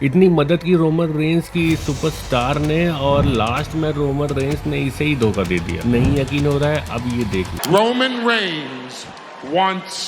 इतनी मदद की रोमन रेंस की सुपरस्टार ने और लास्ट में रोमन रेंस ने इसे ही धोखा दे दिया। नहीं यकीन हो रहा है, अब ये देख लो। Roman Reigns wants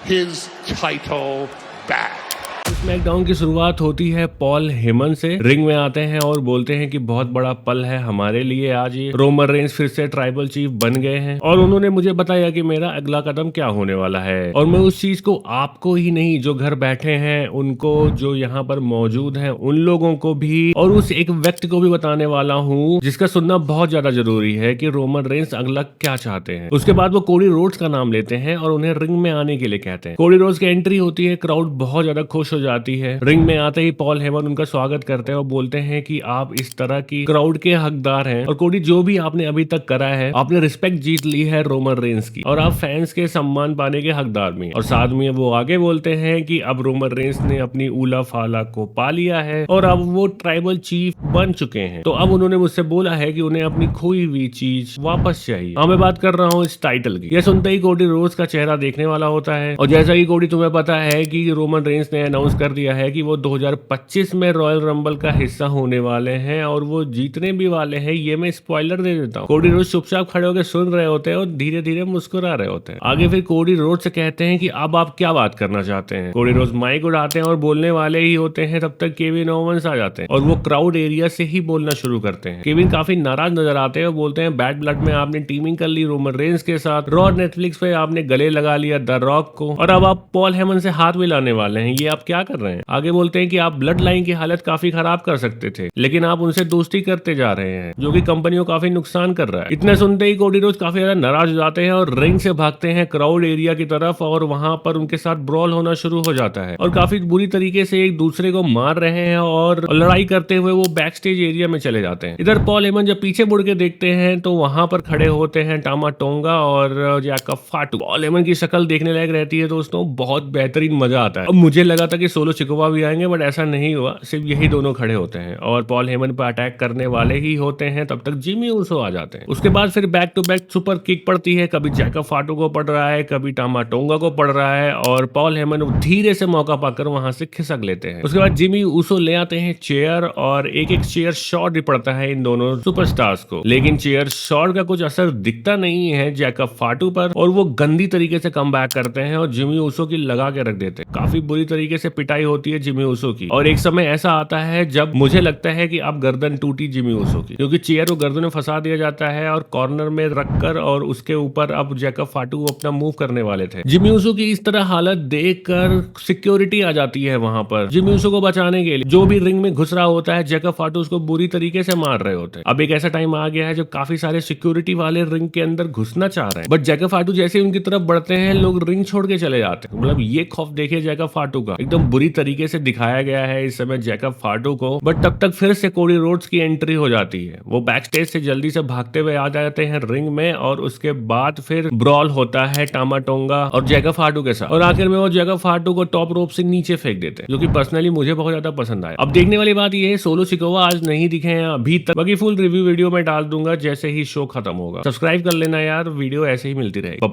his title back. SmackDown की शुरुआत होती है पॉल हेमन से। रिंग में आते हैं और बोलते हैं कि बहुत बड़ा पल है हमारे लिए आज ये। रोमन रेंस फिर से ट्राइबल चीफ बन गए हैं और उन्होंने मुझे बताया कि मेरा अगला कदम क्या होने वाला है और मैं उस चीज को आपको ही नहीं, जो घर बैठे हैं उनको, जो यहाँ पर मौजूद हैं उन लोगों को भी और उस एक व्यक्ति को भी बताने वाला हूँ जिसका सुनना बहुत ज्यादा जरूरी है कि रोमन रेंस अगला क्या चाहते हैं। उसके बाद वो कोडी रोड्स का नाम लेते हैं और उन्हें रिंग में आने के लिए कहते हैं। कोडी रोड्स की एंट्री होती है, क्राउड बहुत ज्यादा खुश हो जाती है। रिंग में आते ही पॉल हेमन उनका स्वागत करते हैं और बोलते हैं कि आप इस तरह की क्राउड के हकदार हैं और कोडी जो भी आपने अभी तक करा है, आपने रिस्पेक्ट जीत ली है रोमन रेंस की और आप फैंस के सम्मान पाने के हकदार भी हैं। और साथ में वो आगे बोलते हैं कि अब रोमन रेंस ने अपनी ऊला फाला को पा लिया है और अब वो ट्राइबल चीफ बन चुके हैं। तो अब उन्होंने मुझसे बोला है कि उन्हें अपनी खोई हुई चीज वापस चाहिए। हाँ, मैं बात कर रहा हूँ इस टाइटल की। यह सुनते ही कोडी रोड्स का चेहरा देखने वाला होता है और जैसा ही कोडी तुम्हें पता है कि रोमन रेंस ने अनाउंस कर दिया है कि वो 2025 में रॉयल रंबल का हिस्सा होने वाले हैं और वो जीतने भी वाले हैं। ये मैं स्पॉइलर दे देता हूँ। कोडी रोड्स चुपचाप खड़े होकर सुन रहे होते हैं और धीरे धीरे मुस्कुरा रहे होते हैं। आगे फिर कोडी रोड्स से कहते हैं कि अब आप क्या बात करना चाहते हैं। कोडी रोड्स माइक उड़ाते हैं और बोलने वाले ही होते हैं, तब तक केविन ओवंस आ जाते हैं और वो क्राउड एरिया से ही बोलना शुरू करते हैं। केविन काफी नाराज नजर आते हैं और बोलते हैं बैड ब्लड में आपने टीमिंग कर ली रोमन रेंस के साथ, रॉ नेटफ्लिक्स पे आपने गले लगा लिया द रॉक को और अब आप पॉल हेमन से हाथ मिलाने वाले हैं। ये आप क्या कर रहे हैं? आगे बोलते हैं कि आप ब्लड लाइन की हालत काफी खराब कर सकते थे, लेकिन आप उनसे दोस्ती करते जा रहे हैं जो कि कंपनी को काफी नुकसान कर रहा है। इतने सुनते ही कोडी रोड्स काफी ज्यादा नाराज हो जाते हैं और रिंग से भागते हैं क्राउड एरिया की तरफ और वहां पर उनके साथ ब्रॉल होना शुरू हो जाता है और काफी बुरी तरीके से एक दूसरे को मार रहे हैं और लड़ाई करते हुए वो बैक स्टेज एरिया में चले जाते हैं। इधर पॉल हेमन जब पीछे मुड़ के देखते हैं तो वहां पर खड़े होते हैं टामा टोंगा और जैकब फाटू। पॉल हेमन की शक्ल देखने लायक रहती है दोस्तों, बहुत बेहतरीन मजा आता है। अब मुझे लगा था कि सोलो सिकोवा भी आएंगे बट ऐसा नहीं हुआ, सिर्फ यही दोनों खड़े होते हैं और पॉल हेमन पर अटैक करने वाले ही होते हैं। तब तक जिमी ऊसो आ जाते हैं। उसके बाद फिर back to back super kick पड़ती है, कभी जैकब फाटू को पड़ रहा है, कभी टामा टोंगा को पड़ रहा है और पॉल हेमन धीरे से मौका पाकर वहां से खिसक लेते हैं। उसके बाद जिमी ऊसो ले आते हैं चेयर और एक एक चेयर शॉट भी पड़ता है इन दोनों सुपरस्टार्स को, लेकिन चेयर शॉट का कुछ असर दिखता नहीं है जैकब फाटू पर और वो गंदी तरीके से कम बैक करते हैं और जिमी ऊसो की लगा के रख देते हैं। काफी बुरी तरीके से पिटाई होती है जिमी ऊसो की और एक समय ऐसा आता है जब मुझे लगता है कि अब गर्दन टूटी जिमी ऊसो की, क्योंकि चेयर को गर्दन में फंसा दिया जाता है और कॉर्नर में रखकर और उसके ऊपर अब जैकब फाटू अपना मूव करने वाले थे। जिमी ऊसो की इस तरह हालत देखकर सिक्योरिटी आ जाती है वहां पर जिमी ऊसो को बचाने के लिए। जो भी रिंग में घुस रहा होता है जैकब फाटू उसको बुरी तरीके से मार रहे होते हैं। अब एक ऐसा टाइम आ गया है जब काफी सारे सिक्योरिटी वाले रिंग के अंदर घुसना चाह रहे हैं बट जैकब फाटू जैसे उनकी तरफ बढ़ते हैं लोग रिंग छोड़ के चले जाते हैं। मतलब ये खौफ देखिए जैकब फाटू का, एकदम बुरी तरीके से दिखाया गया है इस समय जैकब फाटू को। बट तब तक फिर से कोडी रोड्स की एंट्री हो जाती है। वो बैक स्टेज से जल्दी से भागते हुए आ जाते हैं रिंग में और उसके बाद फिर ब्रॉल होता है टामा टोंगा और जैकब फाटू के साथ और आखिर में वो जैकब फाटू को टॉप रोप से नीचे फेंक देते हैं, जो कि पर्सनली मुझे बहुत ज्यादा पसंद आया। अब देखने वाली बात ये है सोलो सिकोवा आज नहीं दिखे हैं अभी तक, बाकी फुल रिव्यू वीडियो में डाल दूंगा जैसे ही शो खत्म होगा। सब्सक्राइब कर लेना यार, वीडियो ऐसे ही मिलती रहेगी। बाय।